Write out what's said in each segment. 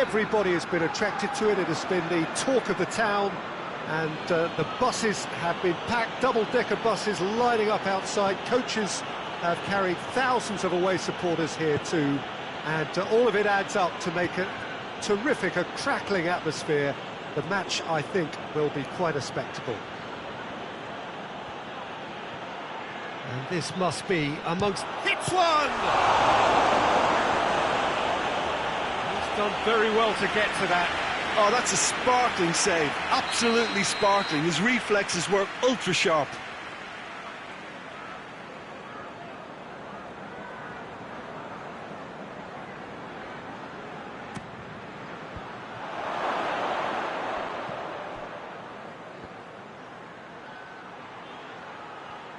Everybody has been attracted to it. It has been the talk of the town, and the buses have been packed, double-decker buses lining up outside. Coaches have carried thousands of away supporters here too, and all of it adds up to make a terrific, a crackling atmosphere. The match, I think, will be quite a spectacle. And this must be amongst... Hits one! He's done very well to get to that. Oh, that's a sparkling save. Absolutely sparkling. His reflexes work ultra-sharp.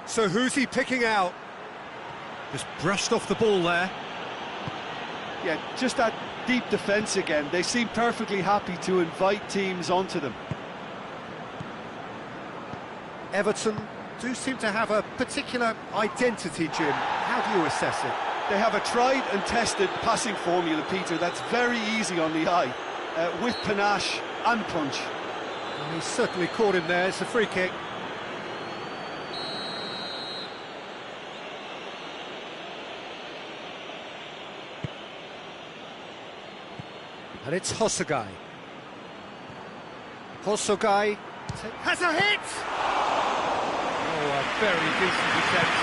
So who's he picking out? Just brushed off the ball there. Yeah, just that deep defence again. They seem perfectly happy to invite teams onto them. Everton do seem to have a particular identity, Jim. How do you assess it? They have a tried and tested passing formula, Peter, that's very easy on the eye, with panache and punch. And he's certainly caught him there. It's a free kick. And it's Hosogai. Hosogai has a hit! Oh, a very decent attempt.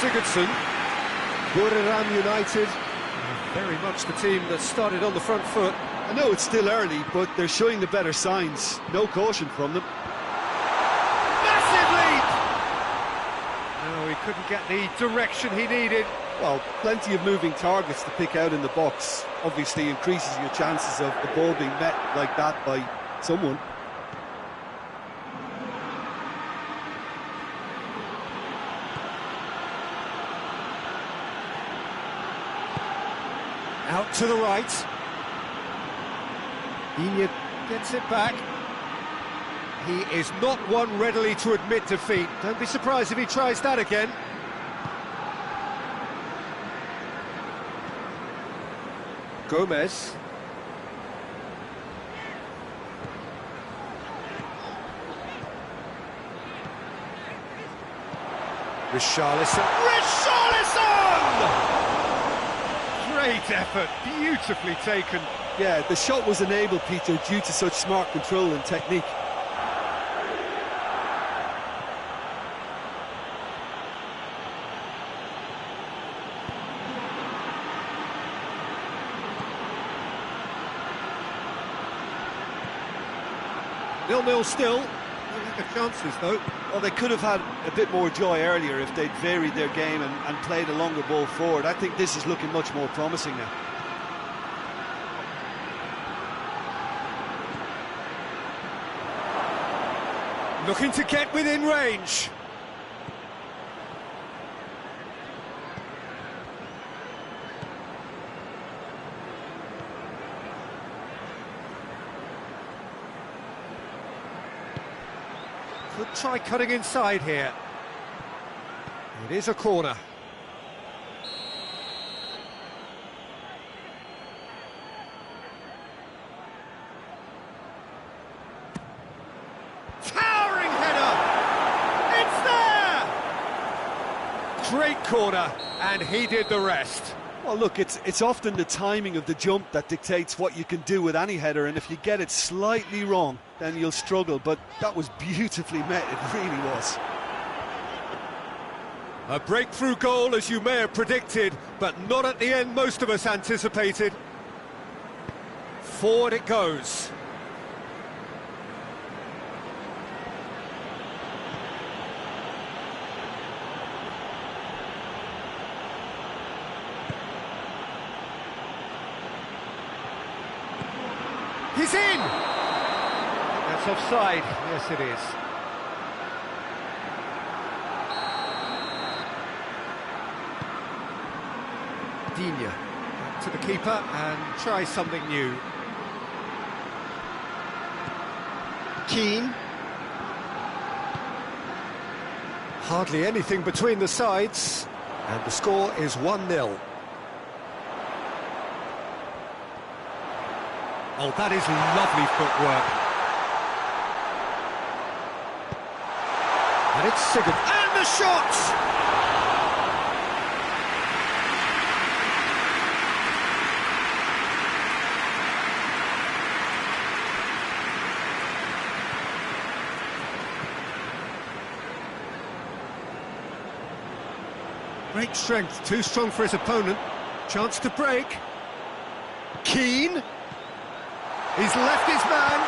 Sigurdsson, Buriram United, very much the team that started on the front foot. I know it's still early, but they're showing the better signs. No caution from them. He couldn't get the direction he needed. Well, plenty of moving targets to pick out in the box. Obviously increases your chances of the ball being met like that by someone. Out to the right. Digne gets it back. He is not one readily to admit defeat. Don't be surprised if he tries that again. Gomez. Richarlison. Great effort, beautifully taken. Yeah, the shot was enabled, Peter, due to such smart control and technique. Nil-nil still. Don't have the chances, though. Well, they could have had a bit more joy earlier if they'd varied their game and played a longer ball forward. I think this is looking much more promising now. Looking to get within range. Could try cutting inside here. It is a corner. Towering header! It's there! Great corner, and he did the rest. Well, look, it's often the timing of the jump that dictates what you can do with any header, and if you get it slightly wrong, then you'll struggle, but that was beautifully met, it really was. A breakthrough goal, as you may have predicted, but not at the end most of us anticipated. Forward it goes. He's in! That's offside. Yes, it is. Digne to the keeper and try something new. Keane. Hardly anything between the sides. And the score is 1-0. Oh, that is lovely footwork. And it's Sigurd. And the shot! Great strength, too strong for his opponent. Chance to break. Keane. He's left his man.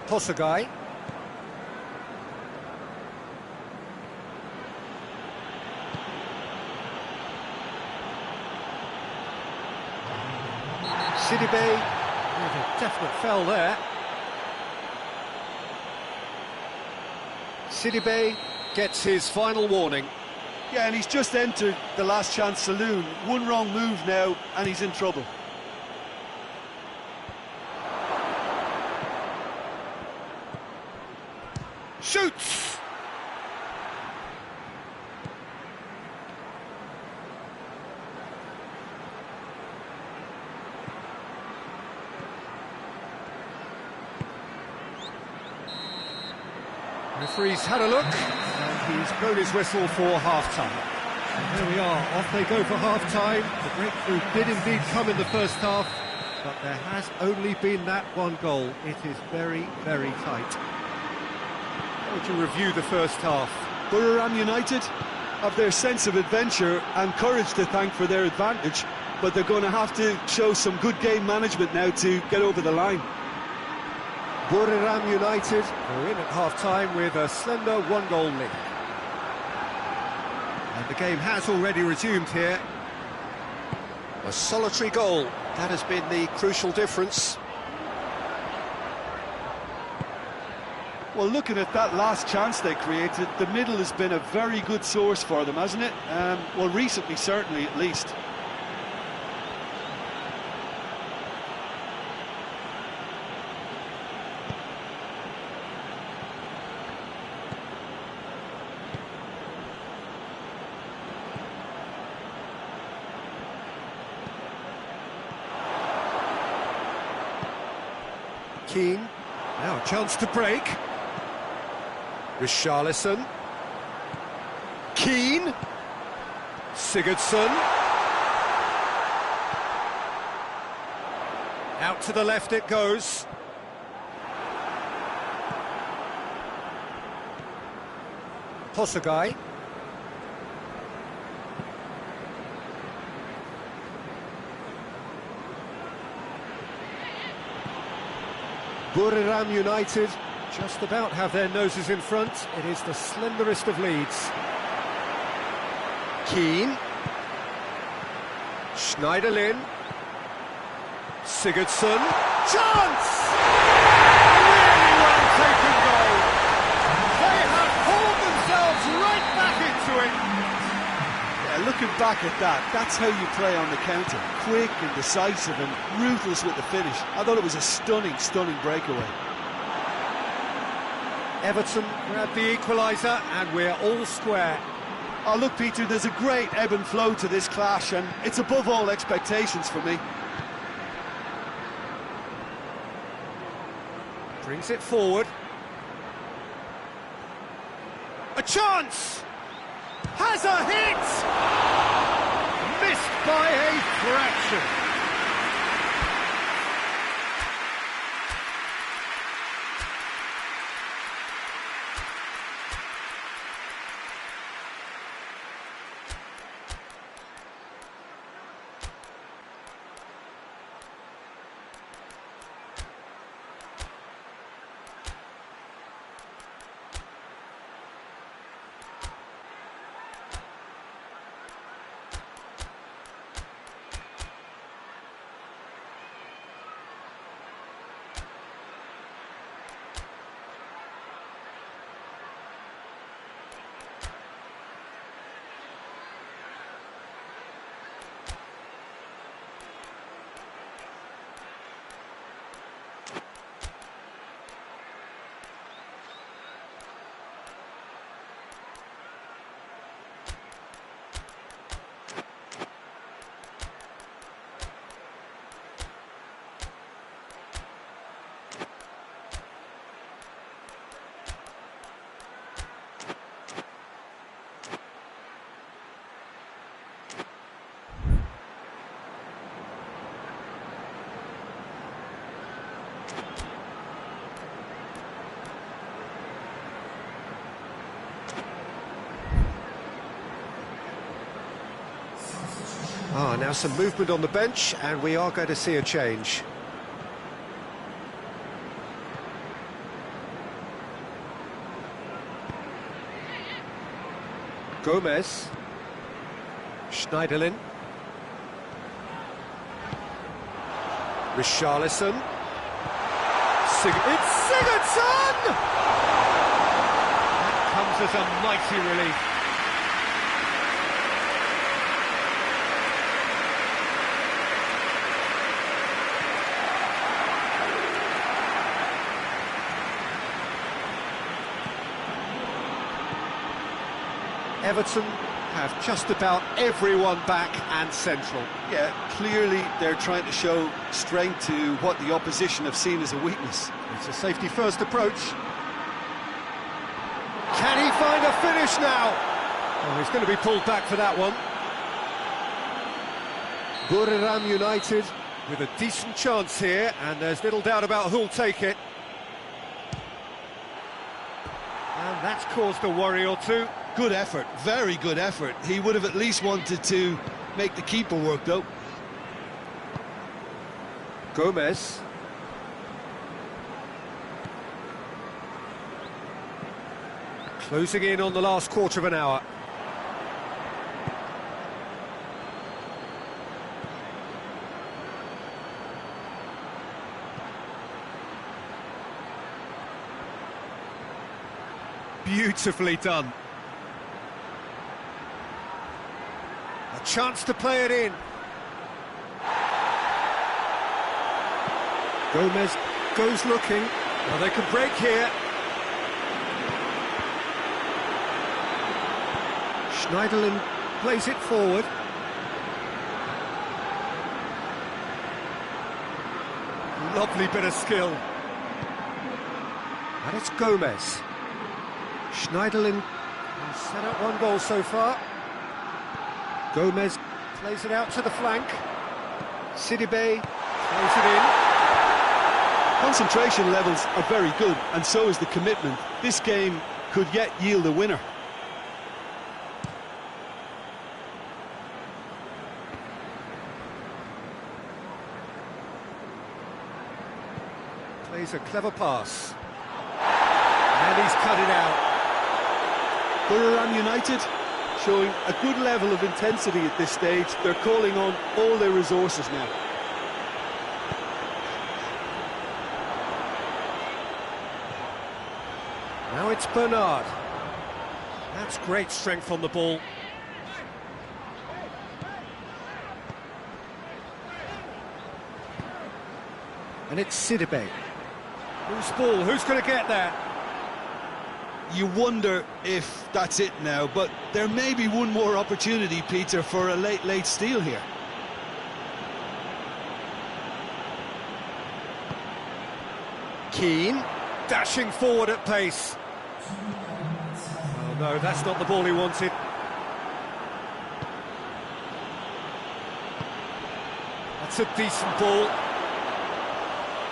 Taidragon. Sidibe, there's a definite foul there. Sidibe gets his final warning. Yeah, and he's just entered the last chance saloon. One wrong move now, and he's in trouble. Shoots! Referee's had a look, and he's blown his whistle for half-time. And there we are, off they go for half-time. The breakthrough did indeed come in the first half, but there has only been that one goal. It is very, very tight. How would you review the first half? Buriram United have their sense of adventure and courage to thank for their advantage, but they're going to have to show some good game management now to get over the line. Buriram United are in at half-time with a slender one-goal lead. And the game has already resumed here. A solitary goal, that has been the crucial difference. Well, looking at that last chance they created, the middle has been a very good source for them, hasn't it? Well, recently, certainly, at least. Keane, now a chance to break. Richarlison. Keane. Sigurdsson. Out to the left it goes. Taidragon. Buriram United just about have their noses in front. It is the slenderest of leads. Keane. Schneiderlin. Sigurdsson. Chance! Really well taken goal. They have pulled themselves right back into it. Yeah, looking back at that, that's how you play on the counter. Quick and decisive and ruthless with the finish. I thought it was a stunning, stunning breakaway. Everton grabbed the equaliser and we're all square. Oh, look, Peter, there's a great ebb and flow to this clash, and it's above all expectations for me. Brings it forward. A chance! Has a hit! Missed by a fraction. Now some movement on the bench, and we are going to see a change. Gomez. Schneiderlin. Richarlison. It's Sigurdsson! That comes as a mighty relief. Everton have just about everyone back and central. Yeah, clearly they're trying to show strength to what the opposition have seen as a weakness. It's a safety-first approach. Can he find a finish now? Oh, he's going to be pulled back for that one. Buriram United with a decent chance here, and there's little doubt about who'll take it. And that's caused a worry or two. Good effort, very good effort. He would have at least wanted to make the keeper work, though. Gomez. Closing in on the last quarter of an hour. Beautifully done. A chance to play it in. Gomez goes looking. Well, they can break here. Schneiderlin plays it forward. Lovely bit of skill. And it's Gomez. Schneiderlin has set up one goal so far. Gomez plays it out to the flank. Sidibe plays it in. Concentration levels are very good, and so is the commitment. This game could yet yield a winner. Plays a clever pass. And he's cut it out. Buriram United showing a good level of intensity at this stage. They're calling on all their resources now. Now it's Bernard. That's great strength on the ball. And it's Sidibe. Who's ball? Who's going to get that? You wonder if that's it now, but there may be one more opportunity, Peter, for a late steal here. Keane, dashing forward at pace. Oh no, that's not the ball he wanted. That's a decent ball.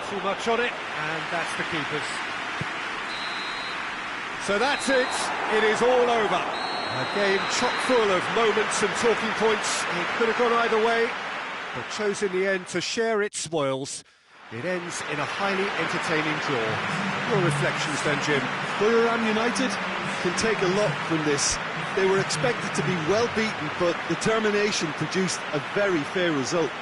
Too much on it, and that's the keeper's. So that's it. It is all over. A game chock full of moments and talking points. It could have gone either way, but chose in the end to share its spoils. It ends in a highly entertaining draw. Your reflections then, Jim? Buriram United can take a lot from this. They were expected to be well beaten, but determination produced a very fair result.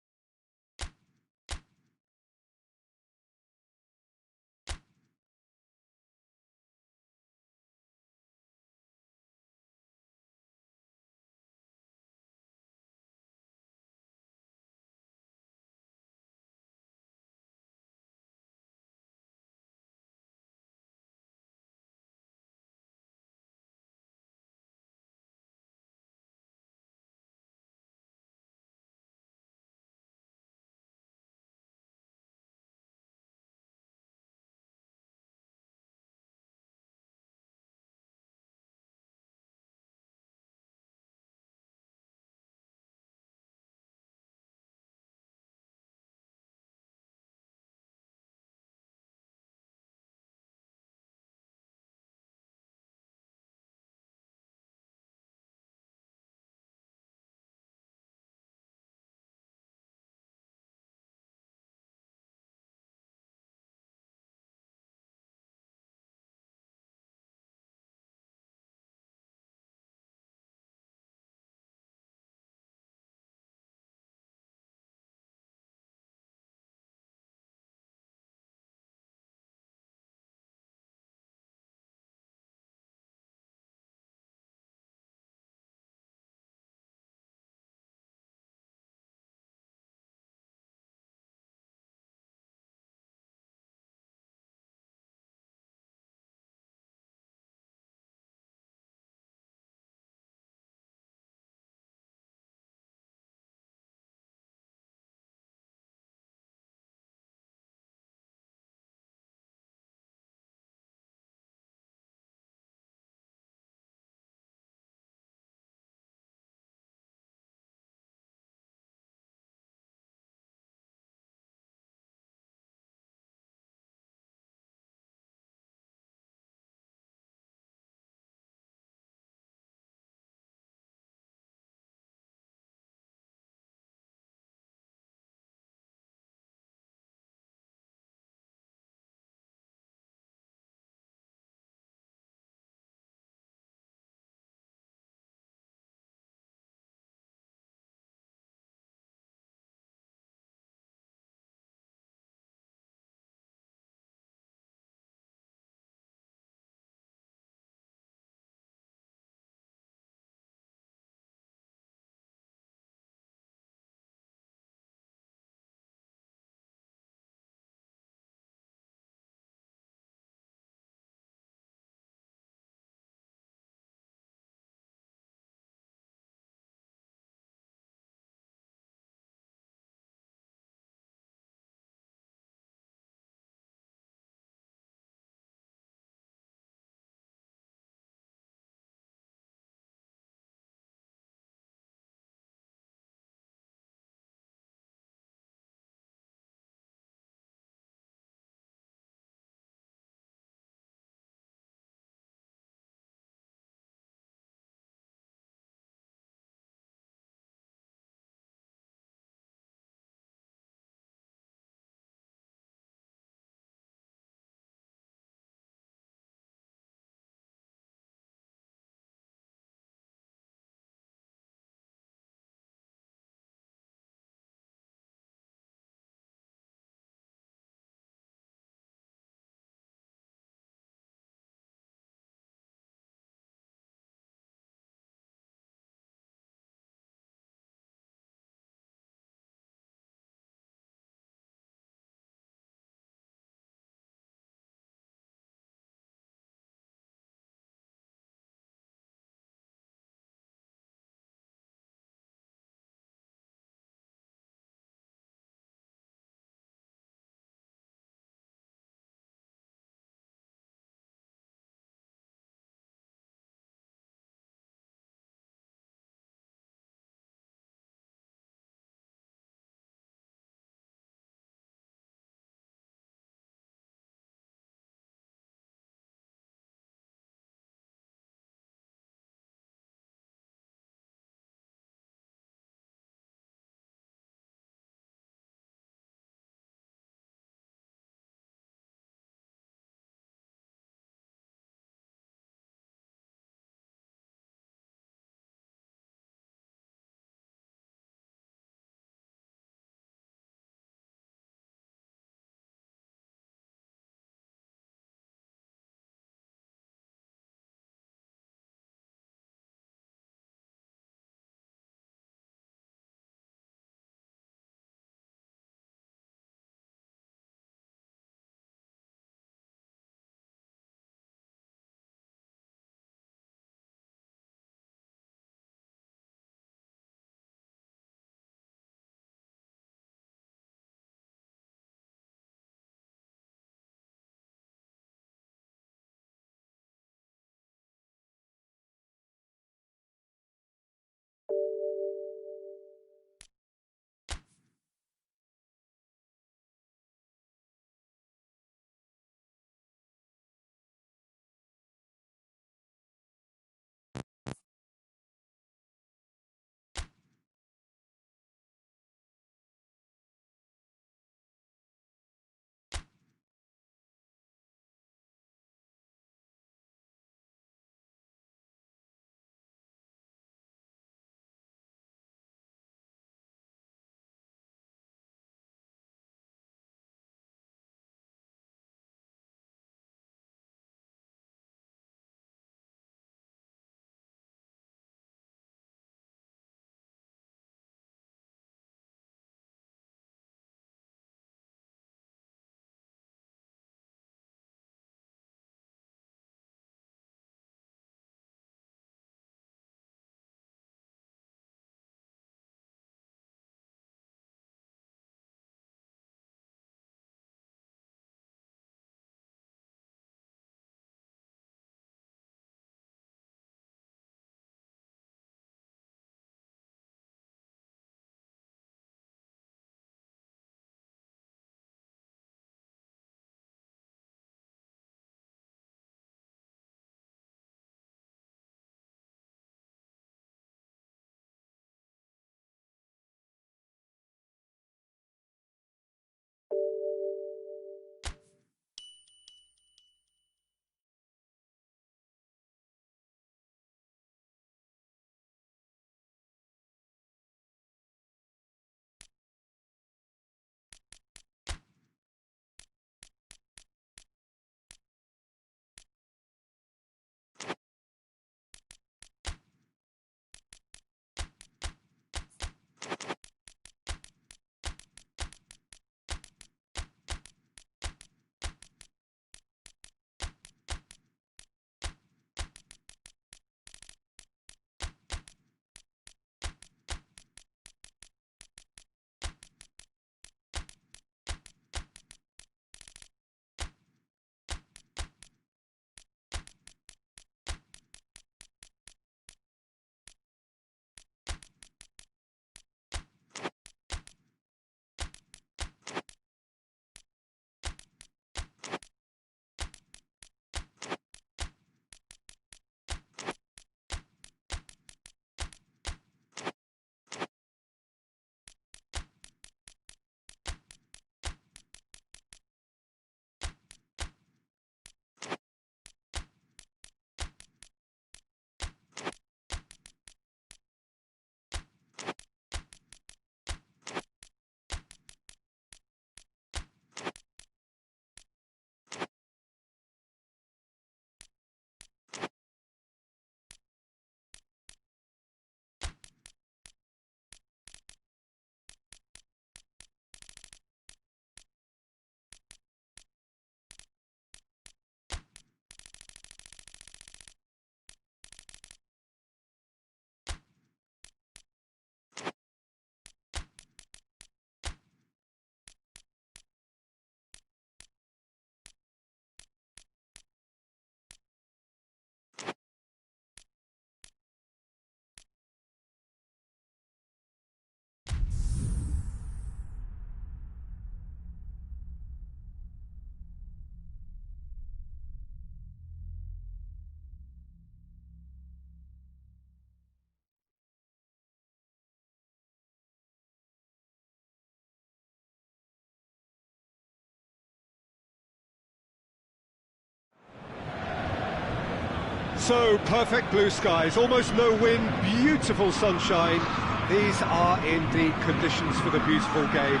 So, perfect blue skies, almost no wind, beautiful sunshine. These are indeed conditions for the beautiful game.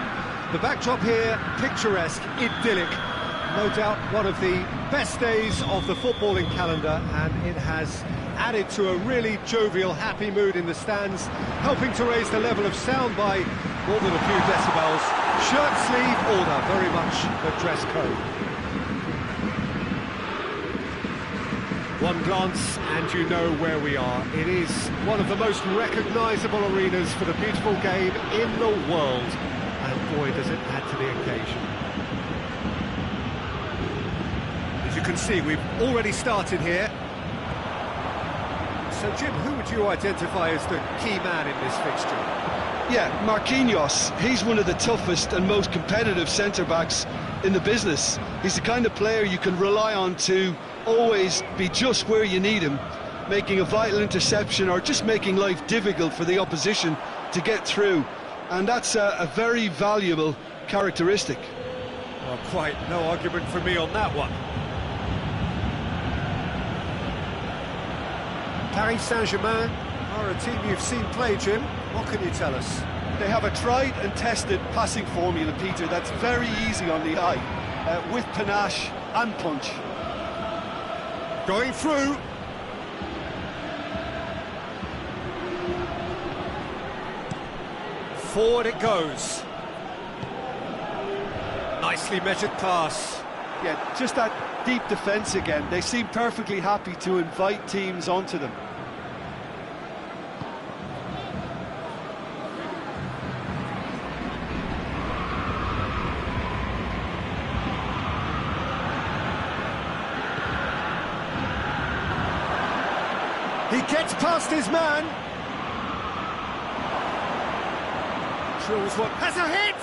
The backdrop here, picturesque, idyllic. No doubt one of the best days of the footballing calendar, and it has added to a really jovial, happy mood in the stands, helping to raise the level of sound by more than a few decibels. Shirt sleeve order, very much the dress code. One glance and you know where we are. It is one of the most recognisable arenas for the beautiful game in the world. And boy, does it add to the occasion. As you can see, we've already started here. So Jim, who would you identify as the key man in this fixture? Yeah, Marquinhos. He's one of the toughest and most competitive centre-backs in the business. He's the kind of player you can rely on to always be just where you need him, making a vital interception or just making life difficult for the opposition to get through. And that's a very valuable characteristic. Well, quite no argument for me on that one. Paris Saint-Germain are a team you've seen play, Jim. What can you tell us? They have a tried and tested passing formula, Peter, that's very easy on the eye, with panache and punch. Going through. Forward it goes. Nicely measured pass. Yeah, just that deep defence again. They seem perfectly happy to invite teams onto them. He gets past his man. Drills one. Has a hit!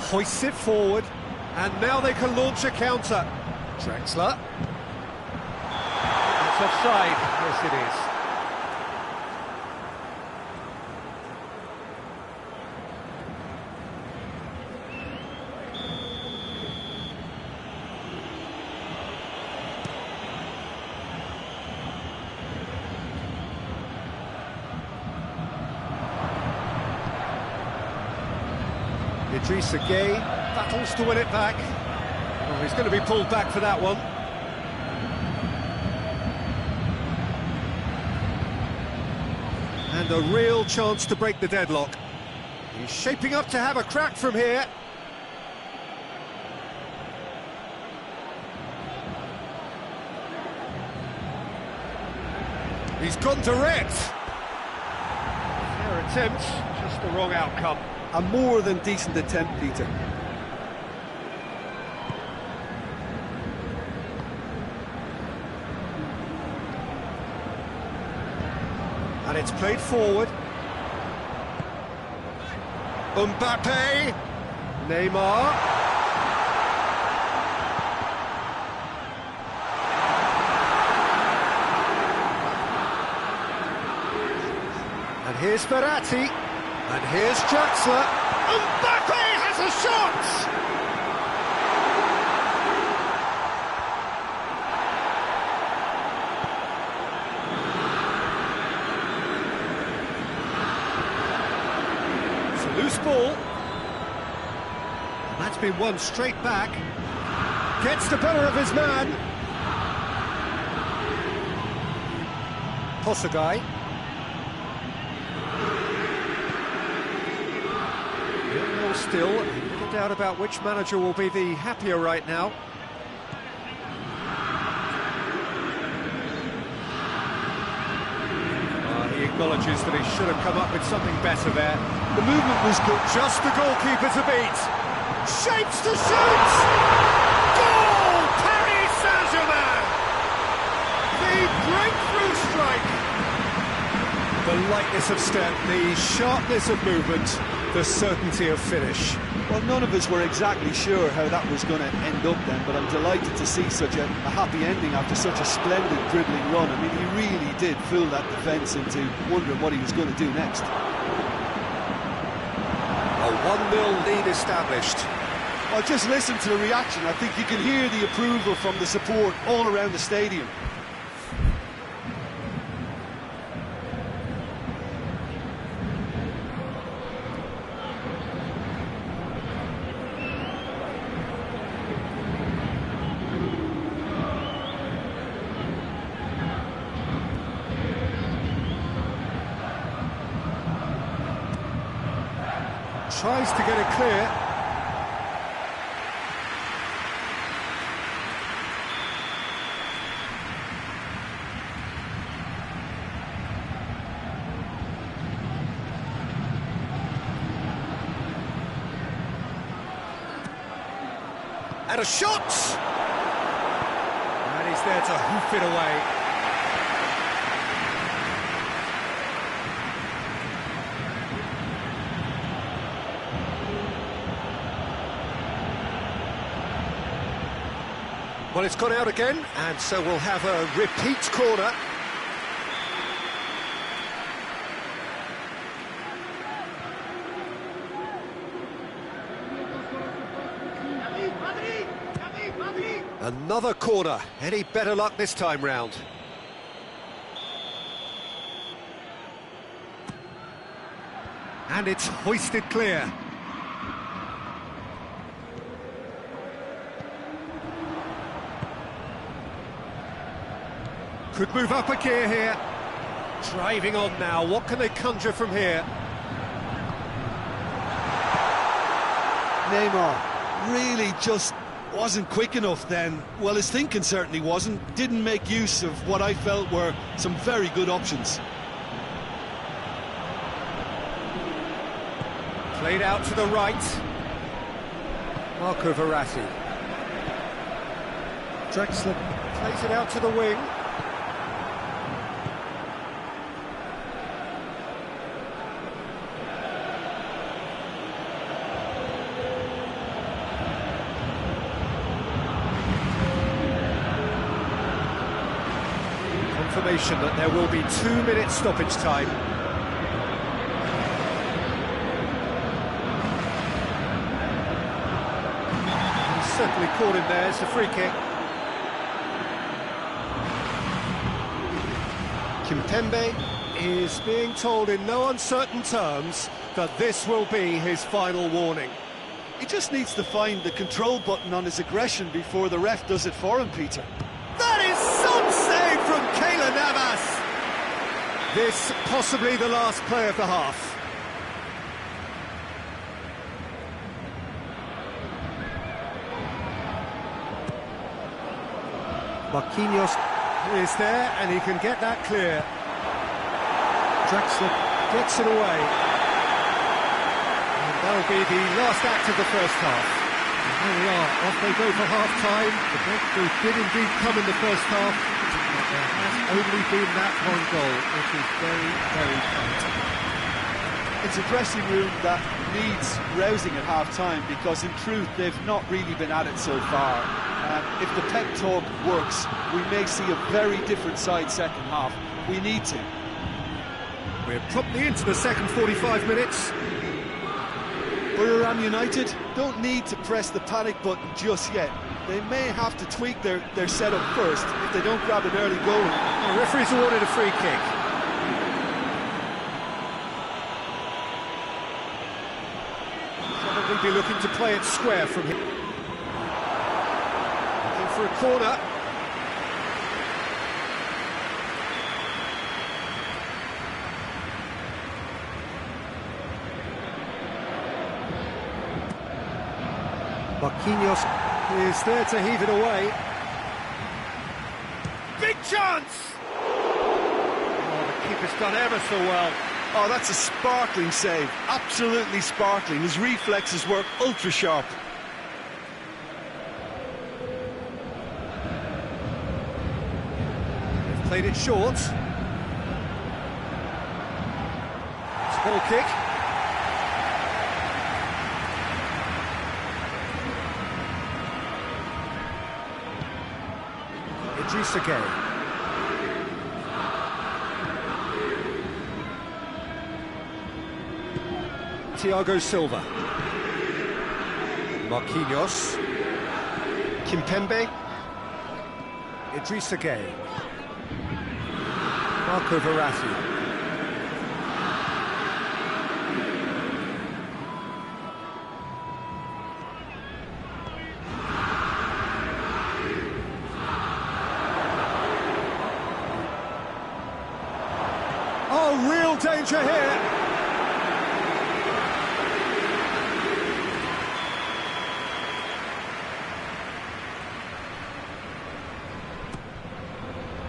Hoists it forward. And now they can launch a counter. Drexler. It's offside. Yes, it is. Idrissa Gueye battles to win it back. Oh, he's going to be pulled back for that one. And a real chance to break the deadlock. He's shaping up to have a crack from here. He's gone direct. Fair attempt, just the wrong outcome. A more than decent attempt, Peter. And it's played forward. Mbappe. Neymar. And here's Verratti. And here's Drexler. Mbappe has a shot! It's a loose ball. And that's been won straight back. Gets the better of his man. Posagai. Still, little doubt about which manager will be the happier right now. He acknowledges that he should have come up with something better there. The movement was good. Just the goalkeeper to beat. Shapes to shoot! Goal! Paris Saint-Germain! The breakthrough strike! The lightness of step, the sharpness of movement, the certainty of finish. Well, none of us were exactly sure how that was going to end up then, but I'm delighted to see such a happy ending after such a splendid dribbling run. I mean, he really did fool that defence into wondering what he was going to do next. A 1-0 lead established. Well, just listen to the reaction. I think you can hear the approval from the support all around the stadium. Tries to get it clear. And a shot! And he's there to hoof it away. Well, it's gone out again, and so we'll have a repeat corner. Another corner. Any better luck this time round? And it's hoisted clear. Could move up a gear here. Driving on now. What can they conjure from here? Neymar really just wasn't quick enough then. Well, his thinking certainly wasn't. Didn't make use of what I felt were some very good options. Played out to the right. Marco Verratti. Drexler plays it out to the wing. Confirmation that there will be 2 minutes stoppage time. He's certainly caught him there. It's a free kick. Kimpembe is being told in no uncertain terms that this will be his final warning. He just needs to find the control button on his aggression before the ref does it for him, Peter. That is some save from Keylor Navas. This possibly the last play of the half. Marquinhos is there and he can get that clear. Drexler gets it away. And that'll be the last act of the first half. There we are, off they go for half-time. The breakthrough did indeed come in the first half, but there has only been that one goal, which is very, very tight. It's a dressing room that needs rousing at half-time because, in truth, they've not really been at it so far. If the pep talk works, we may see a very different side second half. We need to. We're promptly into the second 45 minutes. Buriram United don't need to press the panic button just yet. They may have to tweak their setup first if they don't grab an early goal. The referee's awarded a free kick. Probably be looking to play it square from here. Looking for a corner. Marquinhos is there to heave it away. Big chance! Oh, the keeper's done ever so well. Oh, that's a sparkling save. Absolutely sparkling. His reflexes were ultra sharp. They've played it short. It's a ball kick. Idrissa Gueye. Thiago Silva. Marquinhos. Kimpembe. Idrissa Gueye. Marco Verratti. Oh, real danger here.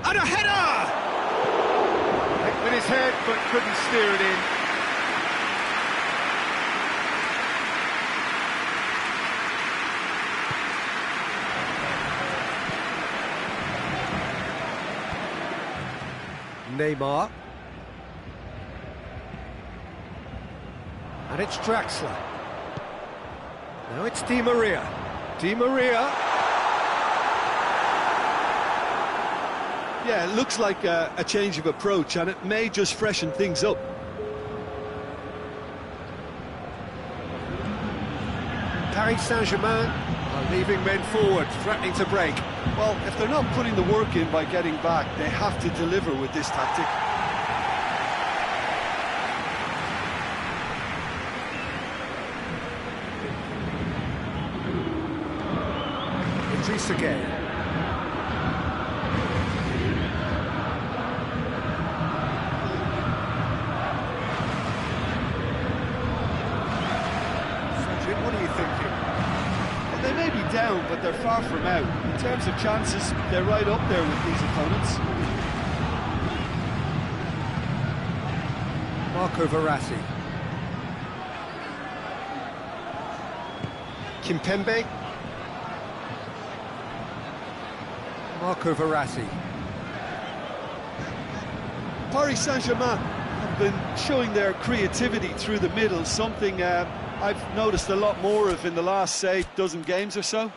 And a header! Hit with his head, but couldn't steer it in. Neymar. And it's Draxler. Now it's Di Maria. Di Maria. Yeah, it looks like a change of approach, and it may just freshen things up. Paris Saint-Germain are leaving men forward, threatening to break. Well, if they're not putting the work in by getting back, they have to deliver with this tactic. Idrissa Gueye. What are you thinking? Well, they may be down, but they're far from out. In terms of chances, they're right up there with these opponents. Marco Verratti. Kimpembe. Marco Verratti. Paris Saint-Germain have been showing their creativity through the middle, something I've noticed a lot more of in the last, say, dozen games or so.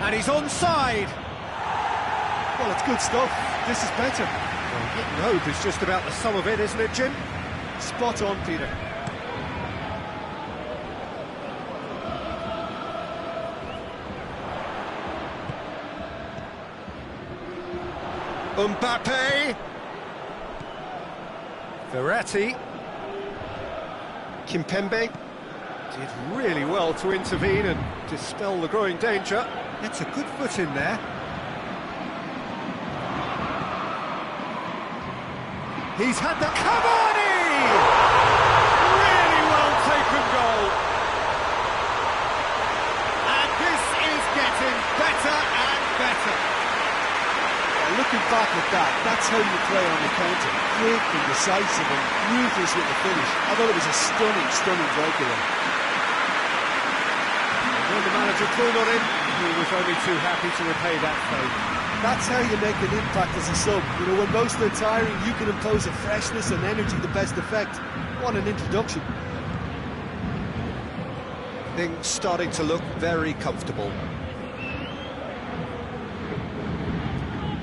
And he's onside. Well, it's good stuff. This is better. Well, hitting hope is just about the sum of it, isn't it, Jim? Spot on, Peter. Mbappe. Verratti. Kimpembe did really well to intervene and dispel the growing danger. It's a good foot in there. He's had the Cavani! Really well taken goal. And this is getting better and better. Looking back at that, that's how you play on the counter. Quick and decisive and ruthless with the finish. I thought it was a stunning breakaway. charge had drawn on him, he was only too happy to repay that favour. That's how you make an impact as a sub. You know, when most are tiring, you can impose a freshness and energy to best effect. What an introduction. Things starting to look very comfortable.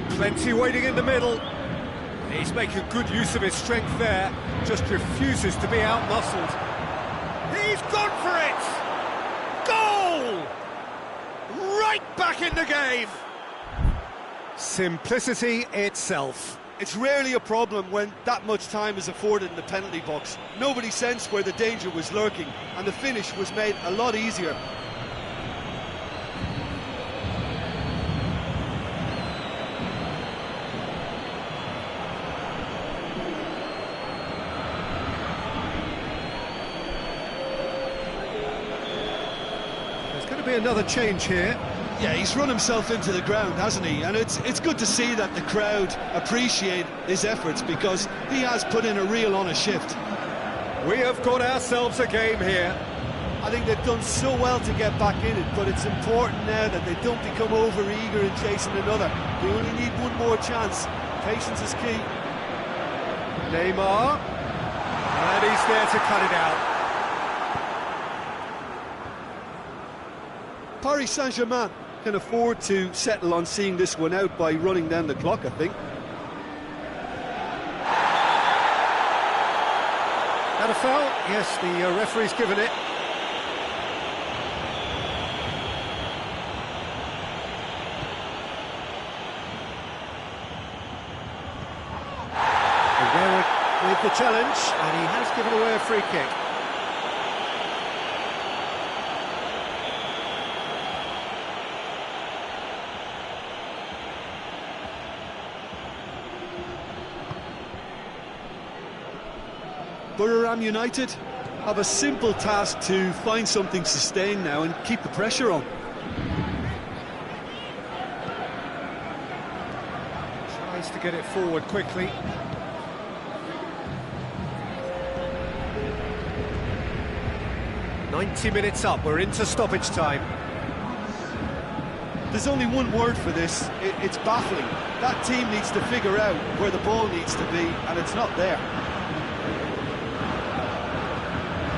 Plenty waiting in the middle. He's making good use of his strength there, just refuses to be out-muscled. He's gone for it! Goal! Right back in the game! Simplicity itself. It's rarely a problem when that much time is afforded in the penalty box. Nobody sensed where the danger was lurking, and the finish was made a lot easier. There's going to be another change here. Yeah, he's run himself into the ground, hasn't he? And it's good to see that the crowd appreciate his efforts, because he has put in a real honest shift. We have got ourselves a game here. I think they've done so well to get back in it, but it's important now that they don't become over-eager in chasing another. They only need one more chance. Patience is key. Neymar, and he's there to cut it out. Paris Saint-Germain can afford to settle on seeing this one out by running down the clock, I think. Had a foul? Yes, the referee's given it. Aguero with the challenge, and he has given away a free kick. Buriram United have a simple task to find something sustained now and keep the pressure on. Tries to get it forward quickly. "90 minutes up, we're into stoppage time." There's only one word for this, it's baffling. That team needs to figure out where the ball needs to be, and it's not there.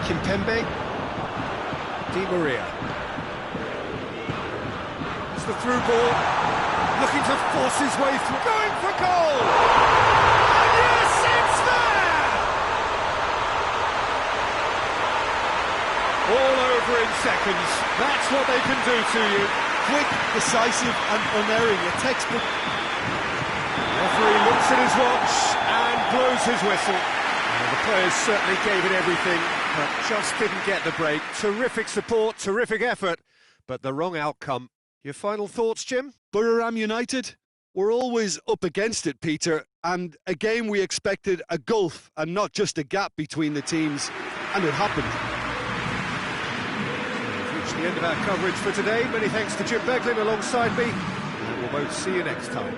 Kimpembe, Di Maria. It's the through ball, looking to force his way through, going for goal! And yes, it's there! All over in seconds, that's what they can do to you. Quick, decisive and unerring, a textbook. Referee looks at his watch and blows his whistle. The players certainly gave it everything, but just didn't get the break. Terrific support, terrific effort, but the wrong outcome. Your final thoughts, Jim? Buriram United were always up against it, Peter, and a game we expected a gulf and not just a gap between the teams, and it happened. We've reached the end of our coverage for today. Many thanks to Jim Beglin alongside me, and we'll both see you next time.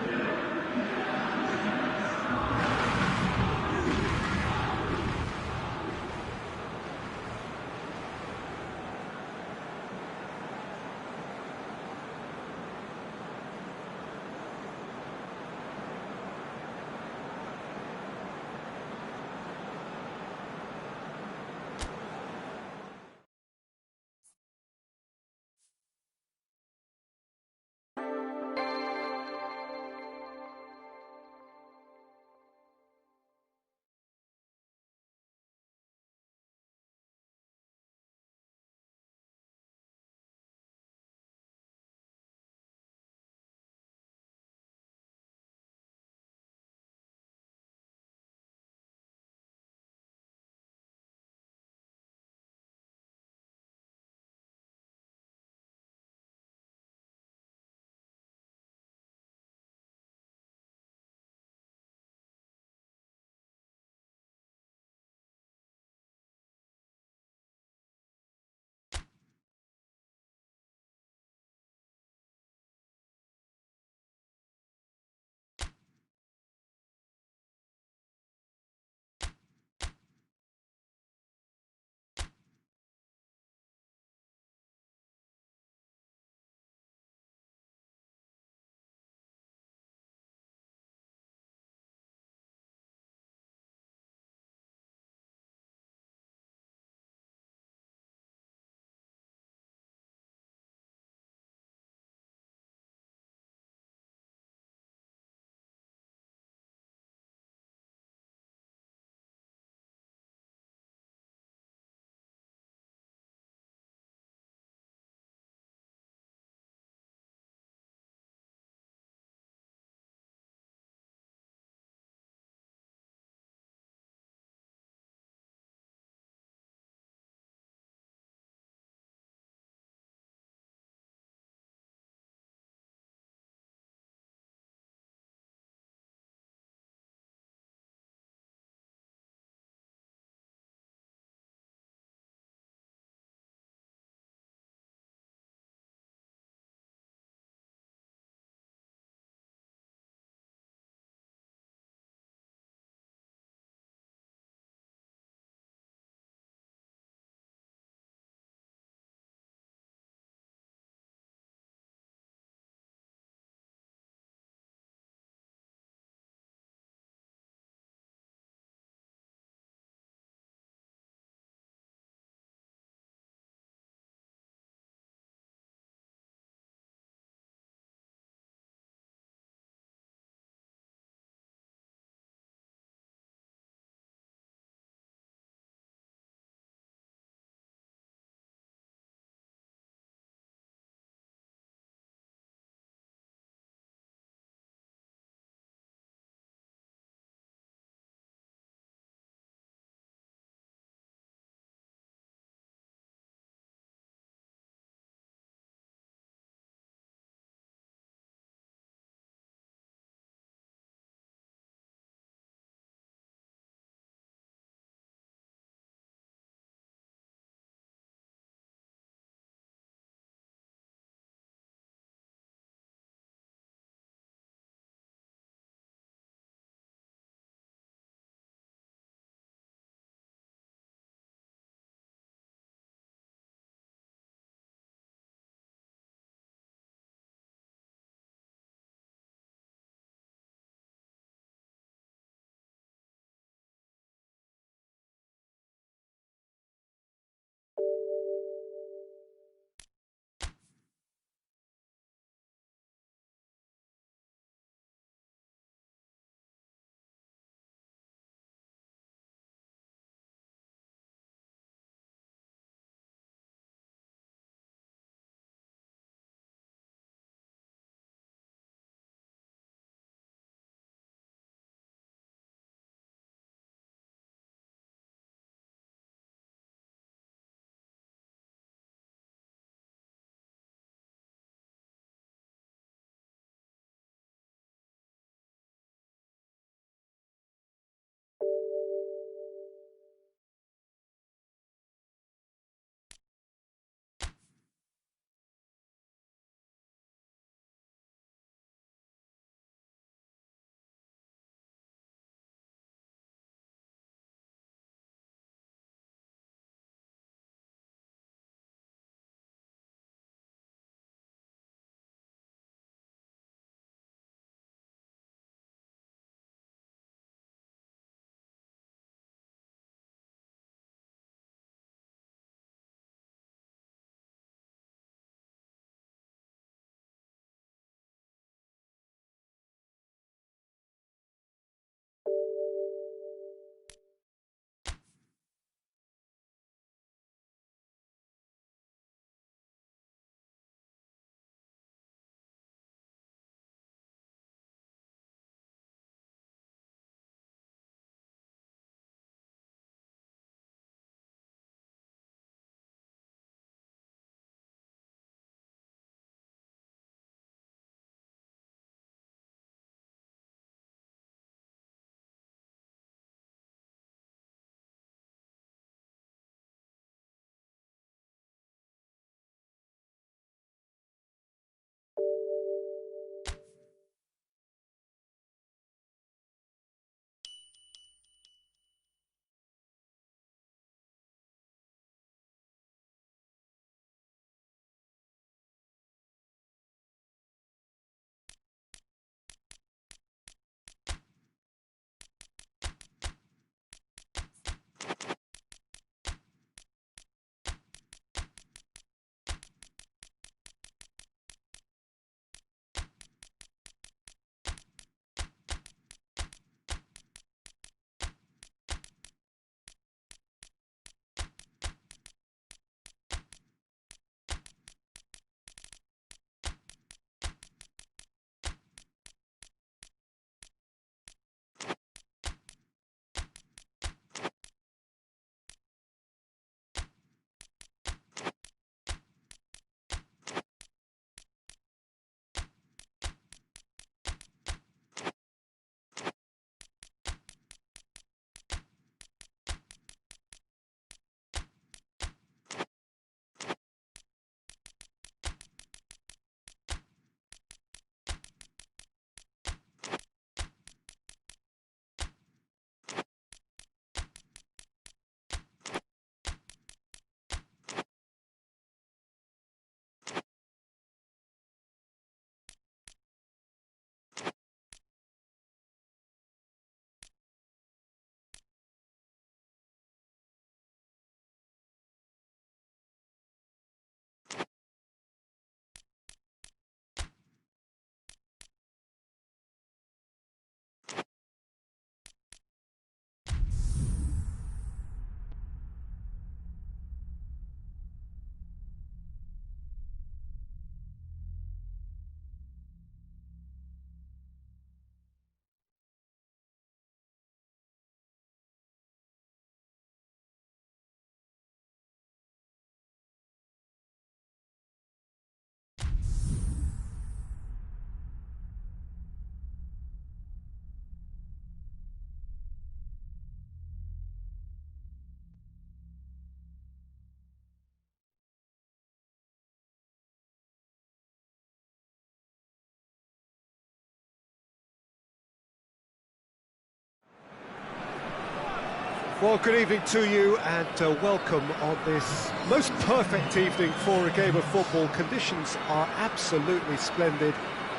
Well, good evening to you and welcome on this most perfect evening for a game of football. Conditions are absolutely splendid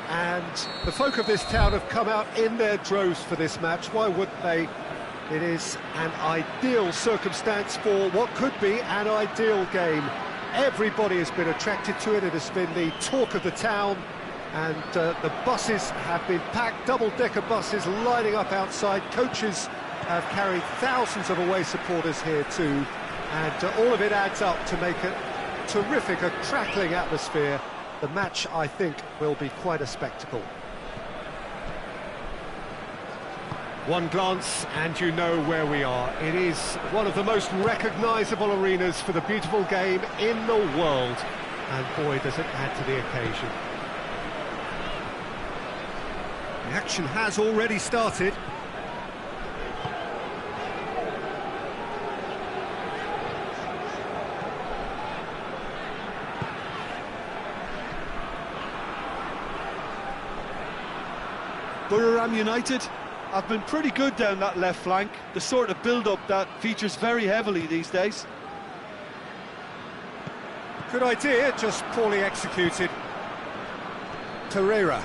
and the folk of this town have come out in their droves for this match. Why wouldn't they? It is an ideal circumstance for what could be an ideal game. Everybody has been attracted to it. It has been the talk of the town, and the buses have been packed, double-decker buses lining up outside. Coaches have carried thousands of away supporters here too, and all of it adds up to make a terrific, a crackling atmosphere. The match, I think, will be quite a spectacle. One glance and you know where we are. It is one of the most recognisable arenas for the beautiful game in the world, and boy, does it add to the occasion. The action has already started. Buriram United have been pretty good down that left flank, the sort of build-up that features very heavily these days. Good idea, just poorly executed. Torreira.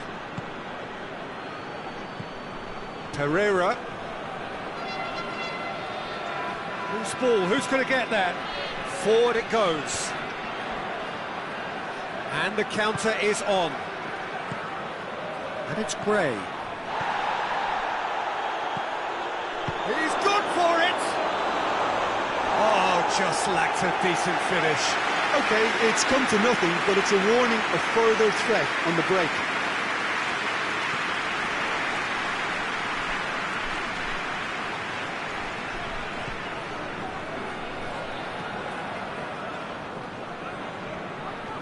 Who's ball? Who's going to get that? Forward it goes. And the counter is on. And it's Gray. He's good for it! Oh, just lacked a decent finish. OK, it's come to nothing, but it's a warning of further threat on the break.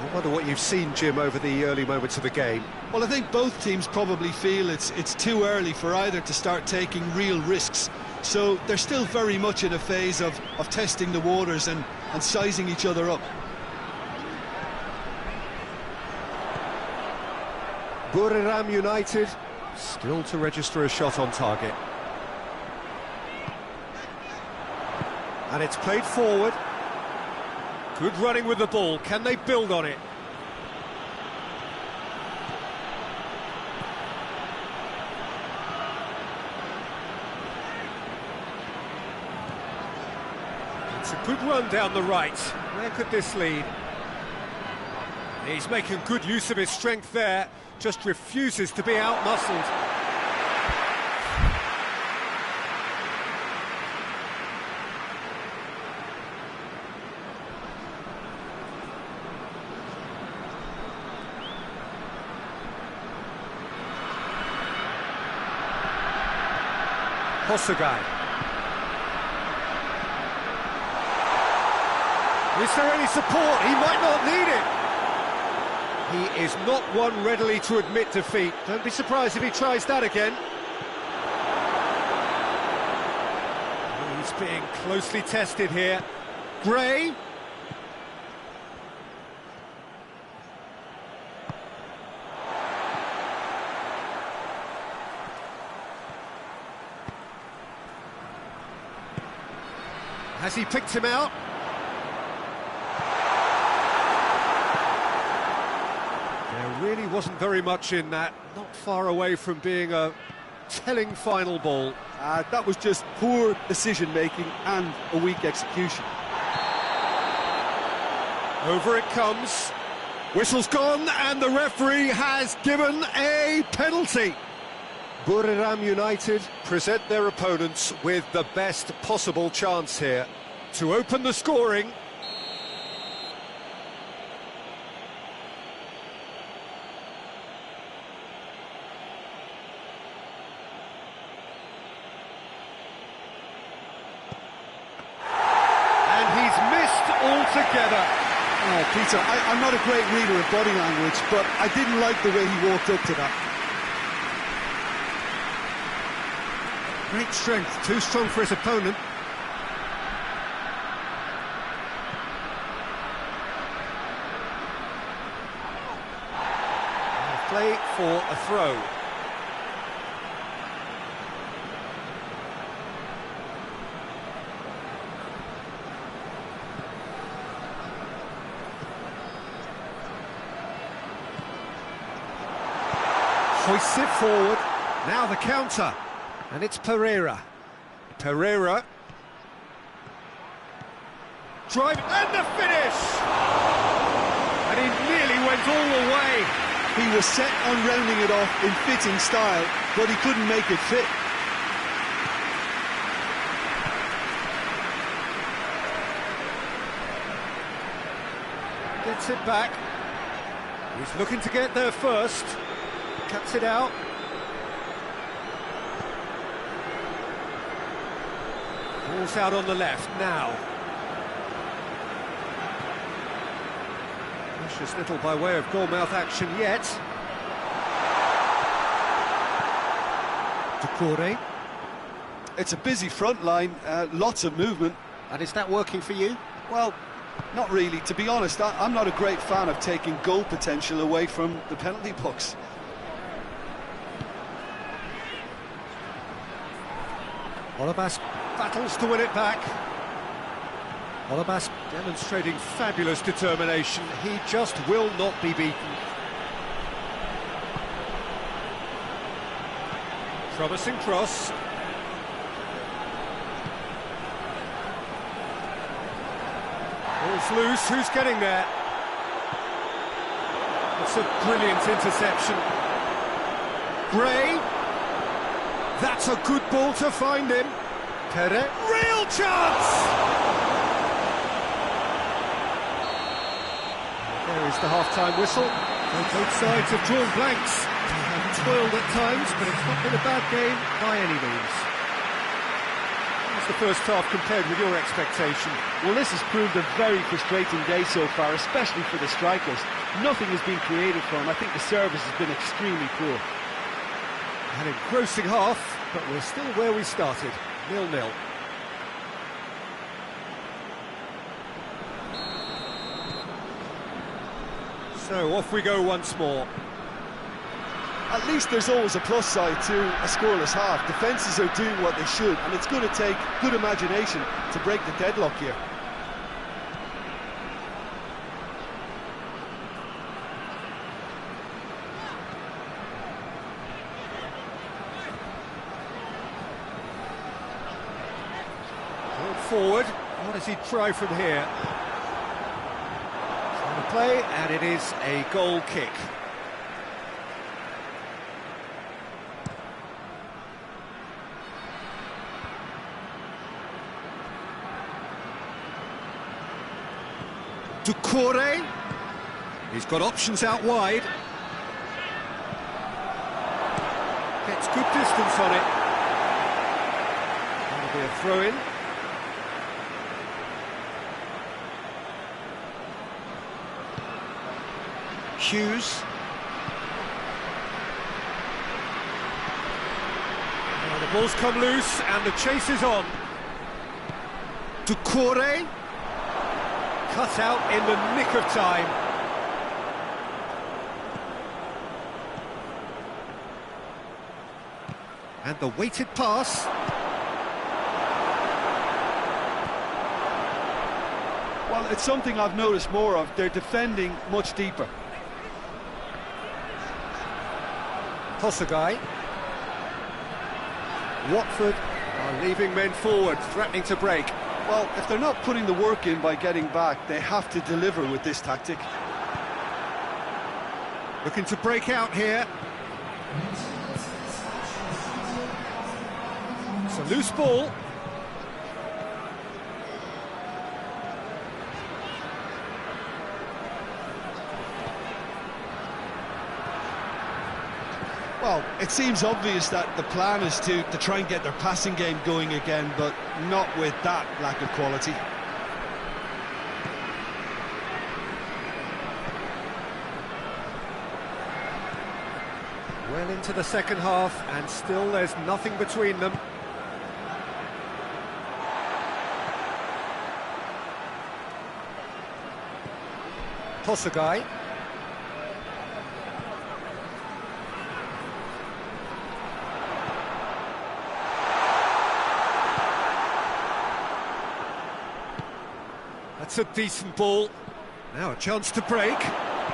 I wonder what you've seen, Jim, over the early moments of the game. Well, I think both teams probably feel it's too early for either to start taking real risks. So they're still very much in a phase of testing the waters and sizing each other up. Buriram United still to register a shot on target. And it's played forward. Good running with the ball. Can they build on it? It's a good run down the right. Where could this lead? He's making good use of his strength there. Just refuses to be outmuscled. Hosogai. Is there any support? He might not need it. He is not one readily to admit defeat. Don't be surprised if he tries that again. He's being closely tested here. Gray. Has he picked him out? There really wasn't very much in that. Not far away from being a telling final ball. That was just poor decision-making and a weak execution. Over it comes. Whistle's gone and the referee has given a penalty. Buriram United present their opponents with the best possible chance here to open the scoring. And he's missed altogether. Oh, Peter, I'm not a great reader of body language, but I didn't like the way he walked up to that. Great strength, too strong for his opponent. Play for a throw. Hoists it forward. Now the counter. And it's Pereira. Pereira. Drive and the finish! And he nearly went all the way. He was set on rounding it off in fitting style, but he couldn't make it fit. Gets it back. He's looking to get there first. Cuts it out. Ball's out on the left now. Precious little by way of goal-mouth action yet. Decore. It's a busy front line, lots of movement. And is that working for you? Well, not really. To be honest, I'm not a great fan of taking goal potential away from the penalty box. Olabas battles to win it back. Olabas demonstrating fabulous determination. He just will not be beaten. Promising cross. Ball's loose, who's getting there? It's a brilliant interception. Gray. That's a good ball to find him. Pere. Real chance! There is the half-time whistle. Both sides have drawn blanks. They have toiled at times, but it's not been a bad game by any means. How's the first half compared with your expectation? Well, this has proved a very frustrating day so far, especially for the strikers. Nothing has been created for them. I think the service has been extremely poor. An engrossing half, but we're still where we started, 0-0. So off we go once more. At least there's always a plus side to a scoreless half. Defences are doing what they should, and it's going to take good imagination to break the deadlock here. Forward, what does he try from here? Trying to play, and it is a goal kick. Decore. He's got options out wide. Gets good distance on it. That'll be a throw-in. Hughes. Now the ball's come loose and the chase is on. Decore. Cut out in the nick of time. And the weighted pass. Well, it's something I've noticed more of. They're defending much deeper. Tosagai. Watford are leaving men forward, threatening to break. Well, if they're not putting the work in by getting back, they have to deliver with this tactic. Looking to break out here. It's a loose ball. Well, it seems obvious that the plan is to try and get their passing game going again, but not with that lack of quality. Well into the second half, and still there's nothing between them. Tosagai. That's a decent ball. Now a chance to break.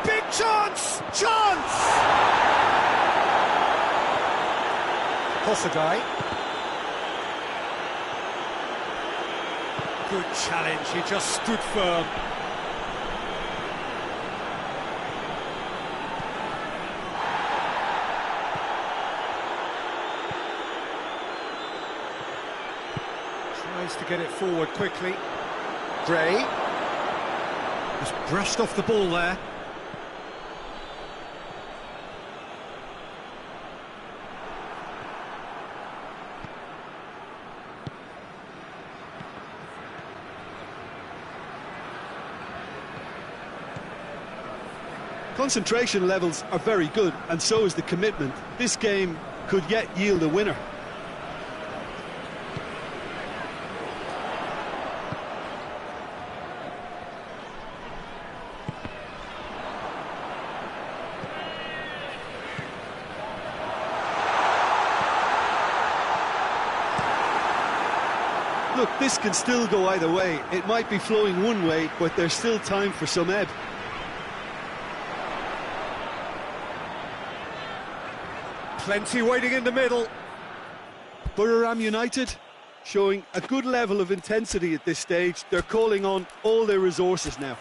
Big chance! Chance! Hossagai. Good challenge, he just stood firm. Tries to get it forward quickly. Gray. Just brushed off the ball there. Concentration levels are very good, and so is the commitment. This game could yet yield a winner. Look, this can still go either way. It might be flowing one way, but there's still time for some ebb. Plenty waiting in the middle. Borough United showing a good level of intensity at this stage. They're calling on all their resources now.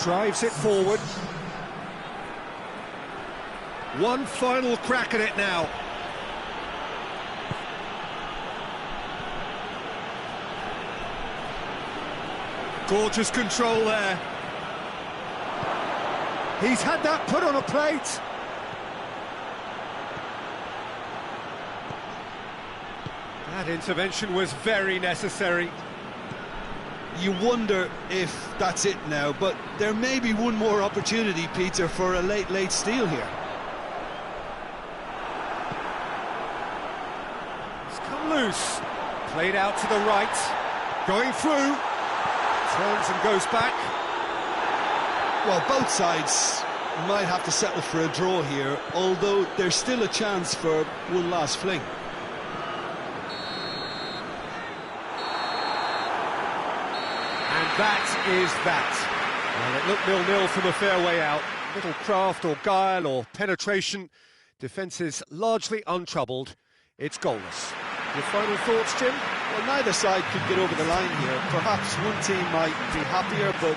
Drives it forward. One final crack at it now. Gorgeous control there. He's had that put on a plate. That intervention was very necessary. You wonder if that's it now, but there may be one more opportunity, Peter, for a late steal here. It's come loose. Played out to the right. Going through. Turns and goes back. Well, both sides might have to settle for a draw here, although there's still a chance for one last fling. That is that. Well, it looked 0-0 from a fair way out. Little craft or guile or penetration. Defence is largely untroubled. It's goalless. Your final thoughts, Jim? Well, neither side could get over the line here. Perhaps one team might be happier, but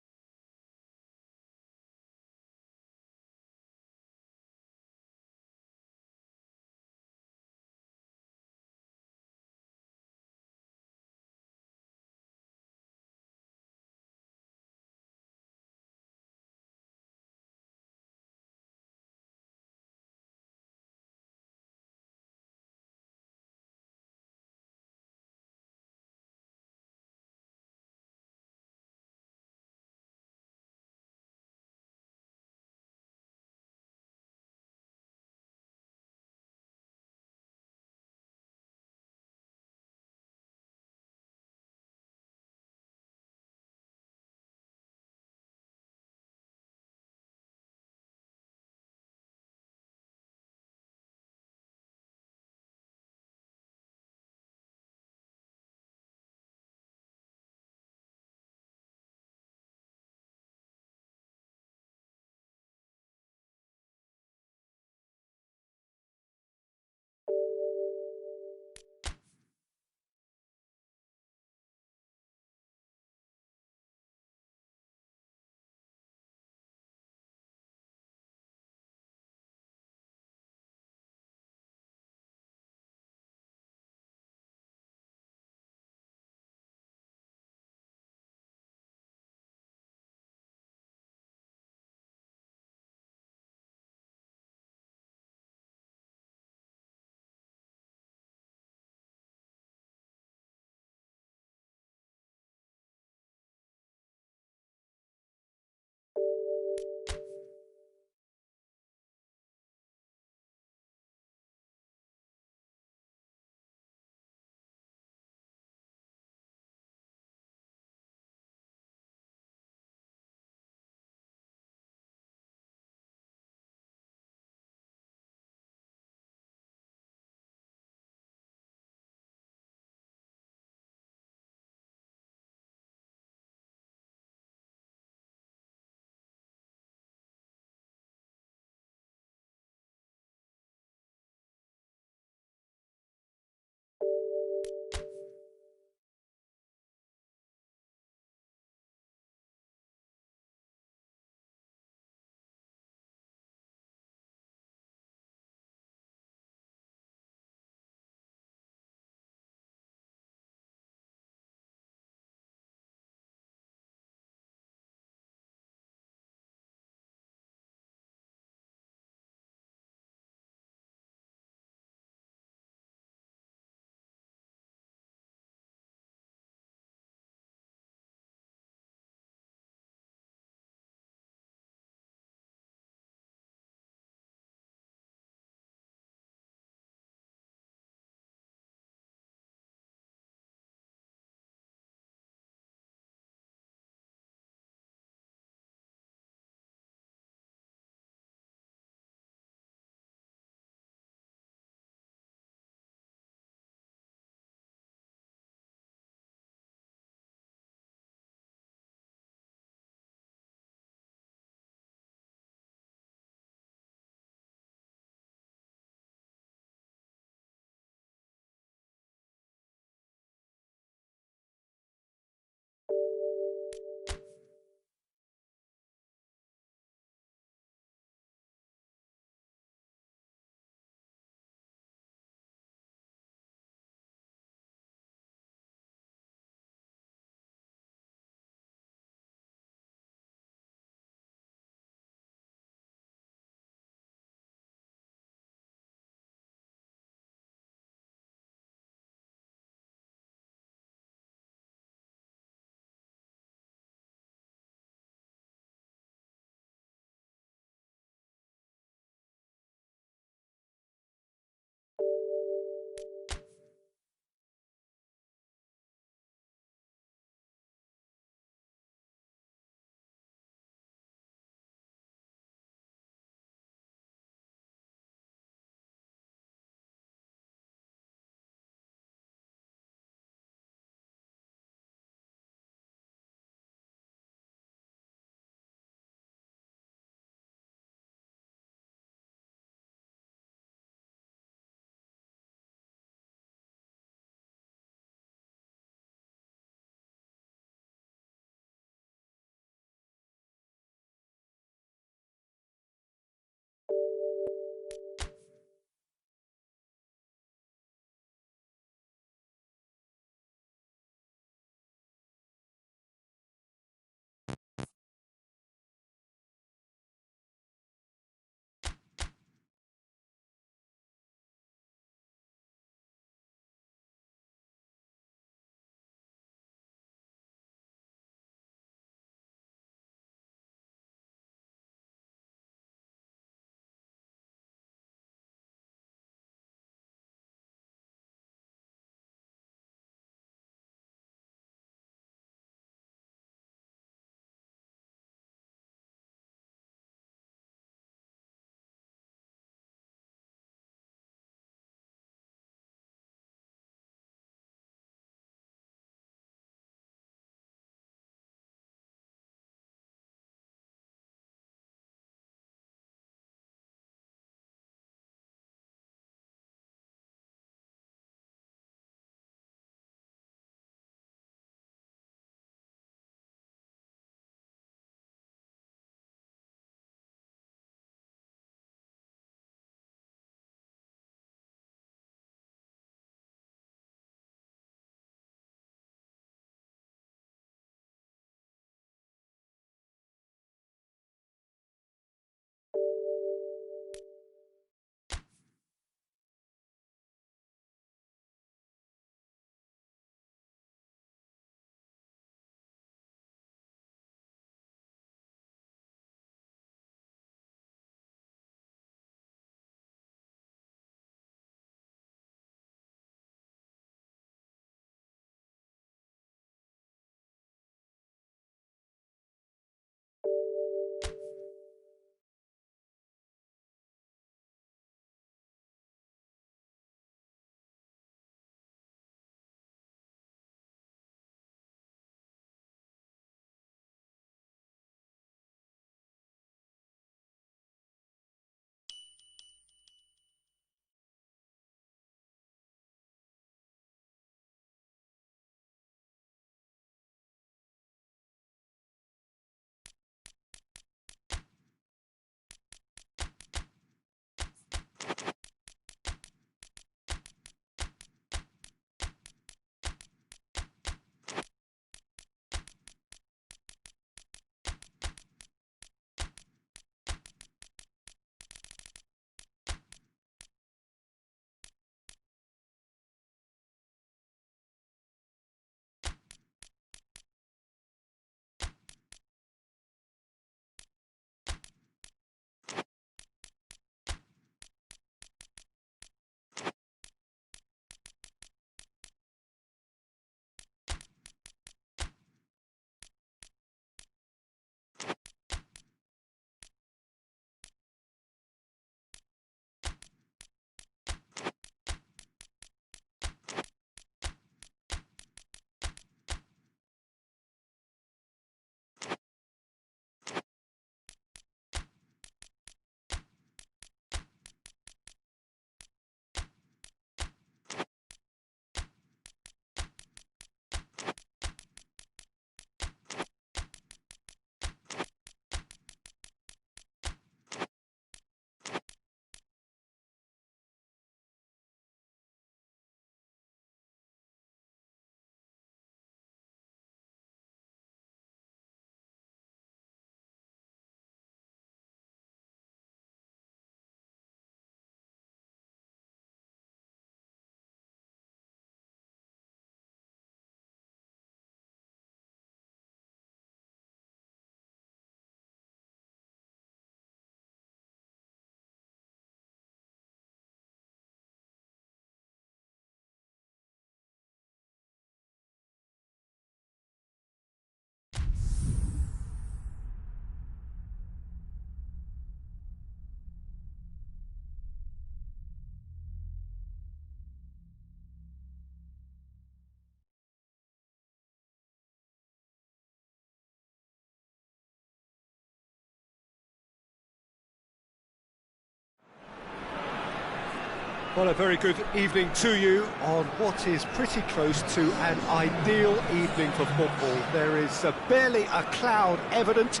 Well, a very good evening to you on what is pretty close to an ideal evening for football. There is barely a cloud evident.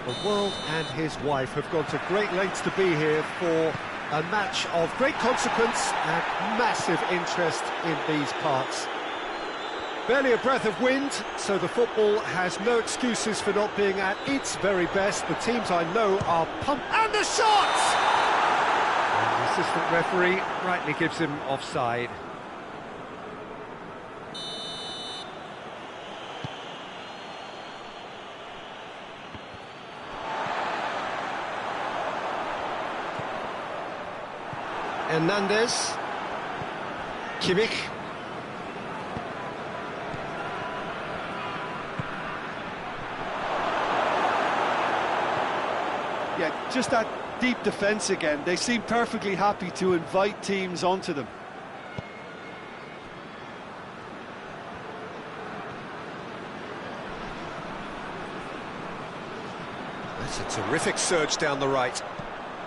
The world and his wife have gone to great lengths to be here for a match of great consequence and massive interest in these parts. Barely a breath of wind, so the football has no excuses for not being at its very best. The teams I know are pumped. And the shot! And the assistant referee rightly gives him offside. Hernandez. Kimmich. Yeah, just that deep defence again. They seem perfectly happy to invite teams onto them. That's a terrific surge down the right.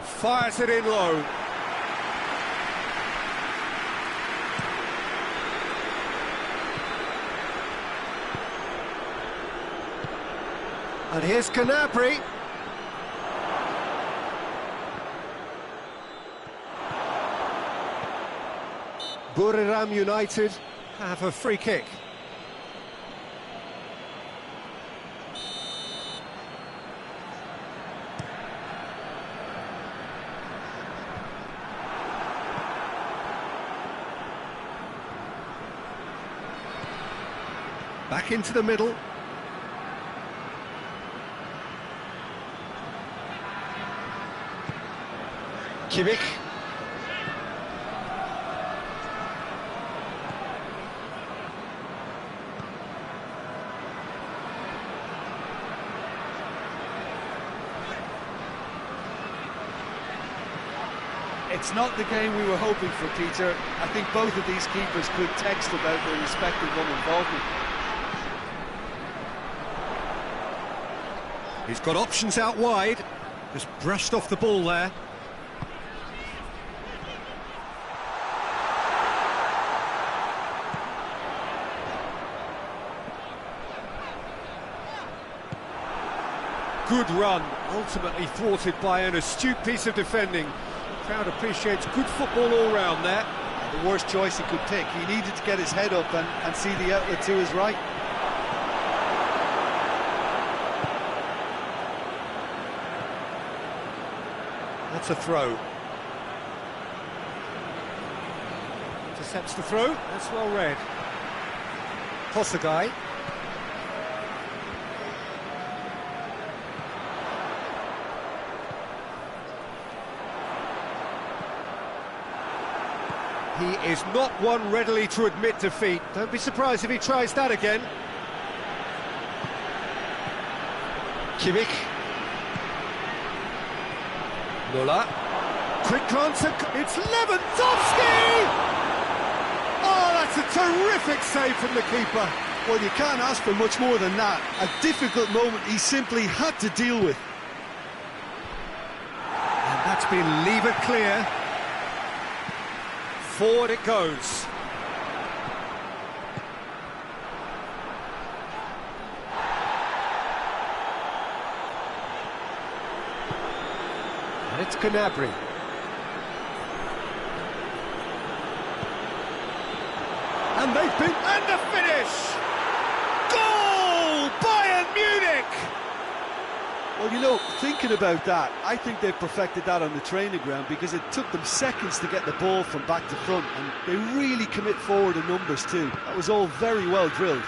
Fires it in low. And here's Gnabry. Buriram United have a free kick. Back into the middle. Kimmich. It's not the game we were hoping for, Peter. I think both of these keepers could text about their respective involvement. He's got options out wide. Just brushed off the ball there. Good run, ultimately thwarted by an astute piece of defending. The crowd appreciates good football all round there. The worst choice he could pick. He needed to get his head up and see the outlet to his right. That's a throw. Intercepts the throw. That's well read. Hosagai. He is not one readily to admit defeat. Don't be surprised if he tries that again. Kimmich. Muller. Quick glance at... It's Lewandowski! Oh, that's a terrific save from the keeper. Well, you can't ask for much more than that. A difficult moment he simply had to deal with. And that's been levered clear. Forward it goes. And it's Gnabry. And they've been... And the finish! Goal! Bayern Munich! Well, you know, thinking about that, I think they've perfected that on the training ground because it took them seconds to get the ball from back to front, and they really commit forward in numbers too. That was all very well drilled.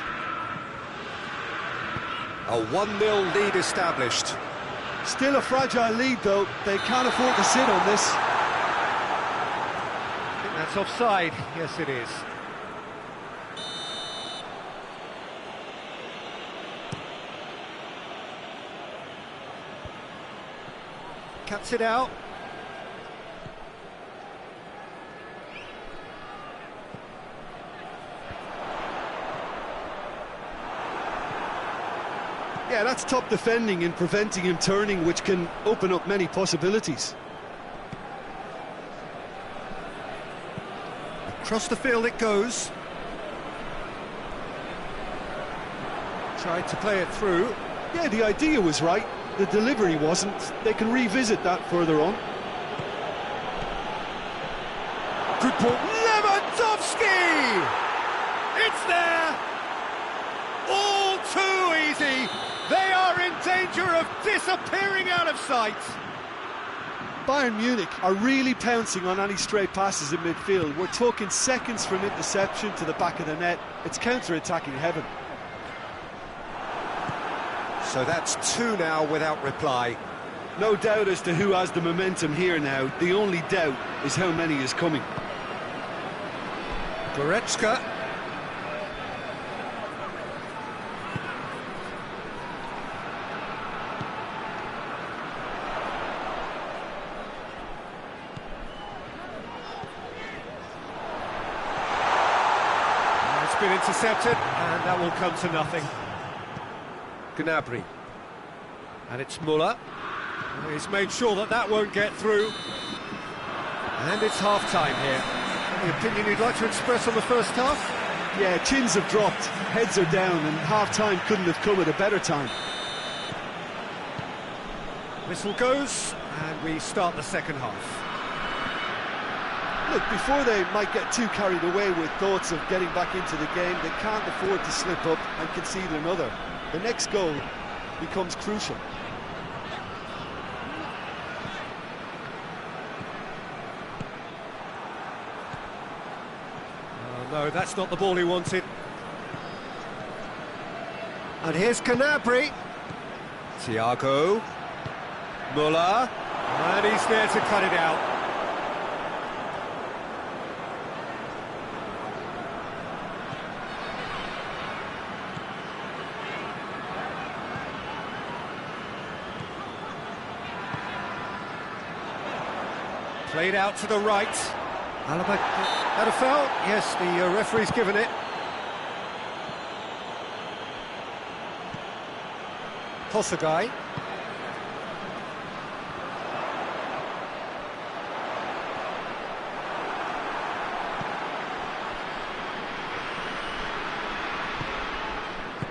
A 1-0 lead established. Still a fragile lead, though. They can't afford to sit on this. I think that's offside. Yes, it is. Cuts it out. Yeah, that's top defending and preventing him turning, which can open up many possibilities. Across the field it goes. Tried to play it through. Yeah, the idea was right, the delivery wasn't. They can revisit that further on. Good ball. Lewandowski! It's there! All too easy! They are in danger of disappearing out of sight! Bayern Munich are really pouncing on any stray passes in midfield. We're talking seconds from interception to the back of the net. It's counter-attacking heaven. So that's two now without reply. No doubt as to who has the momentum here now. The only doubt is how many is coming. Goretzka. It's been intercepted, and that will come to nothing. Gnabry. And it's Muller. He's made sure that that won't get through. And it's half-time here. Any opinion you'd like to express on the first half? Yeah, chins have dropped, heads are down, and half-time couldn't have come at a better time. Whistle goes, and we start the second half. Look, before they might get too carried away with thoughts of getting back into the game, they can't afford to slip up and concede another. The next goal becomes crucial. Oh, no, that's not the ball he wanted. And here's Gnabry. Thiago. Muller. And he's there to cut it out. Played out to the right. Alaba, had a foul? Yes, the referee's given it. Kosagai.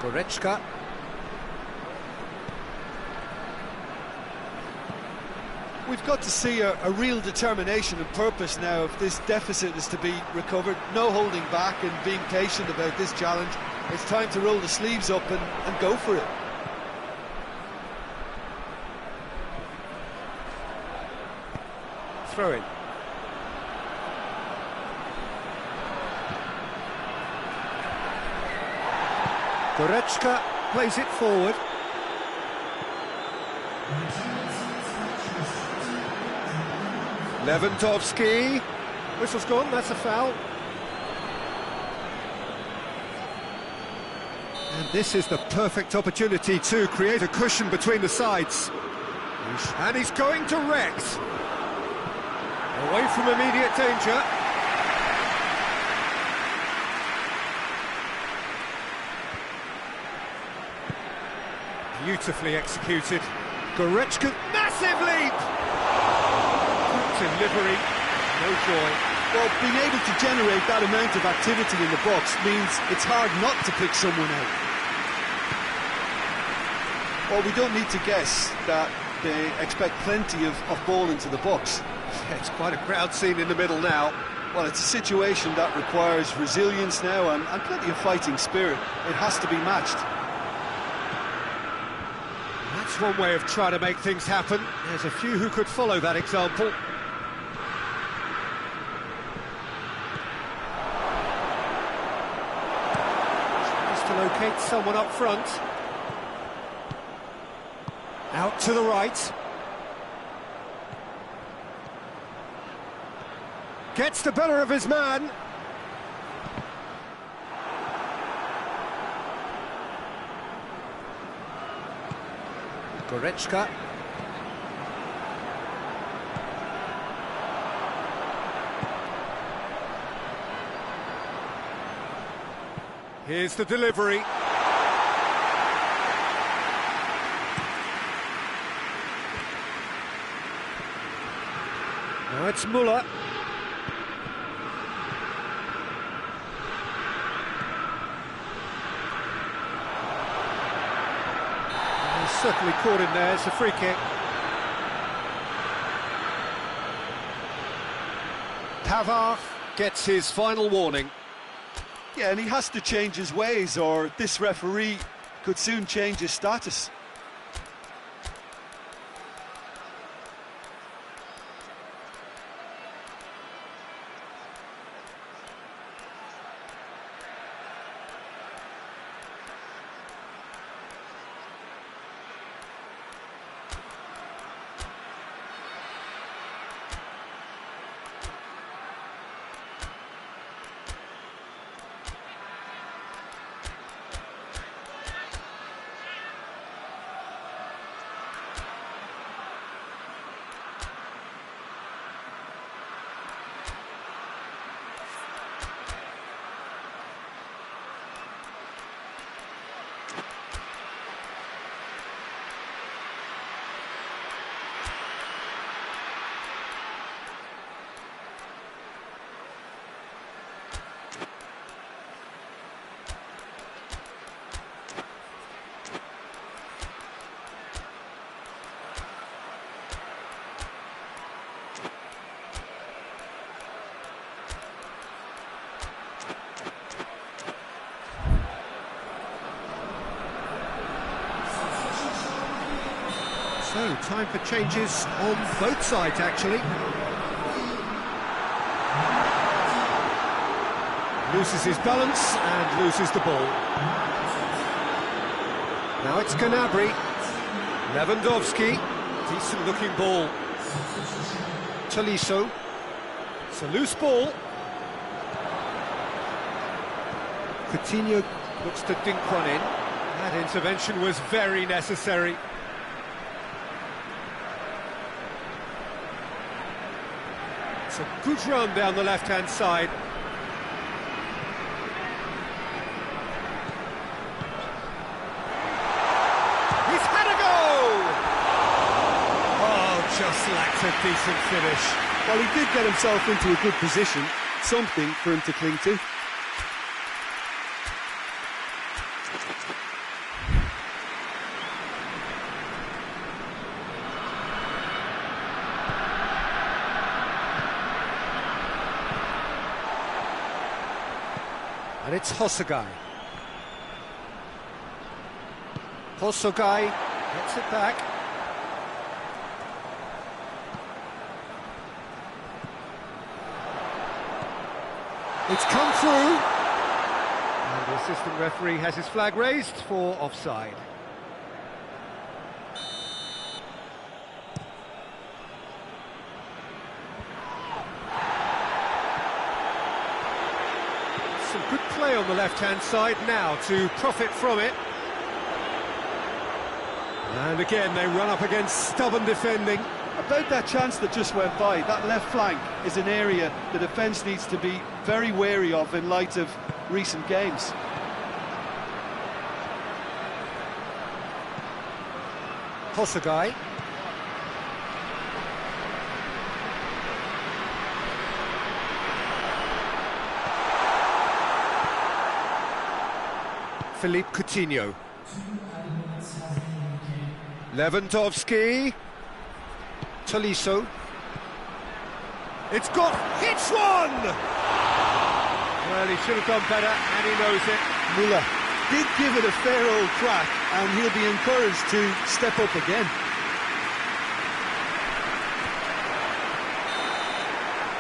Goretzka. We've got to see a real determination and purpose now if this deficit is to be recovered. No holding back and being patient about this challenge. It's time to roll the sleeves up and go for it. Throw in. Goretzka plays it forward. Lewandowski. Whistle's gone, that's a foul. And this is the perfect opportunity to create a cushion between the sides. And he's going direct. Away from immediate danger. Beautifully executed. Goretzka, massive leap! Delivery, no joy. Well, being able to generate that amount of activity in the box means it's hard not to pick someone out. Well, we don't need to guess that they expect plenty of ball into the box. It's quite a crowd scene in the middle now. Well, it's a situation that requires resilience now and plenty of fighting spirit. It has to be matched. That's one way of trying to make things happen. There's a few who could follow that example. Tries to locate someone up front. Out to the right. Gets the better of his man. Goretzka. Here's the delivery. Now it's Muller. certainly caught him there. It's a free kick. Pavard gets his final warning. Yeah, and he has to change his ways, or this referee could soon change his status. So, time for changes on both sides, actually. Loses his balance and loses the ball. Now it's Gnabry. Lewandowski. Decent-looking ball. Tolisso. It's a loose ball. Coutinho looks to dink one in. That intervention was very necessary. It's a good run down the left-hand side. He's had a go! Oh, just lacked a decent finish. Well, he did get himself into a good position, something for him to cling to. And it's Hosogai. Hosogai gets it back. It's come through. And the assistant referee has his flag raised for offside. Some good play on the left-hand side now to profit from it. And again, they run up against stubborn defending. About that chance that just went by, that left flank is an area the defence needs to be very wary of in light of recent games. Hosogai. Philippe Coutinho. Lewandowski. Tolisso. It's got... Hits one! Well, he should have done better, and he knows it. Müller did give it a fair old crack, and he'll be encouraged to step up again.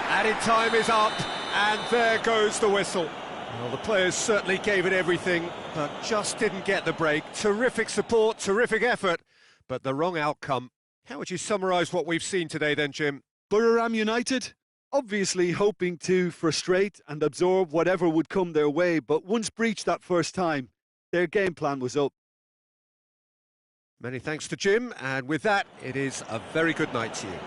Added time is up, and there goes the whistle. Well, the players certainly gave it everything, but just didn't get the break. Terrific support, terrific effort, but the wrong outcome. How would you summarise what we've seen today then, Jim? Borough United, obviously hoping to frustrate and absorb whatever would come their way, but once breached that first time, their game plan was up. Many thanks to Jim, and with that, it is a very good night to you.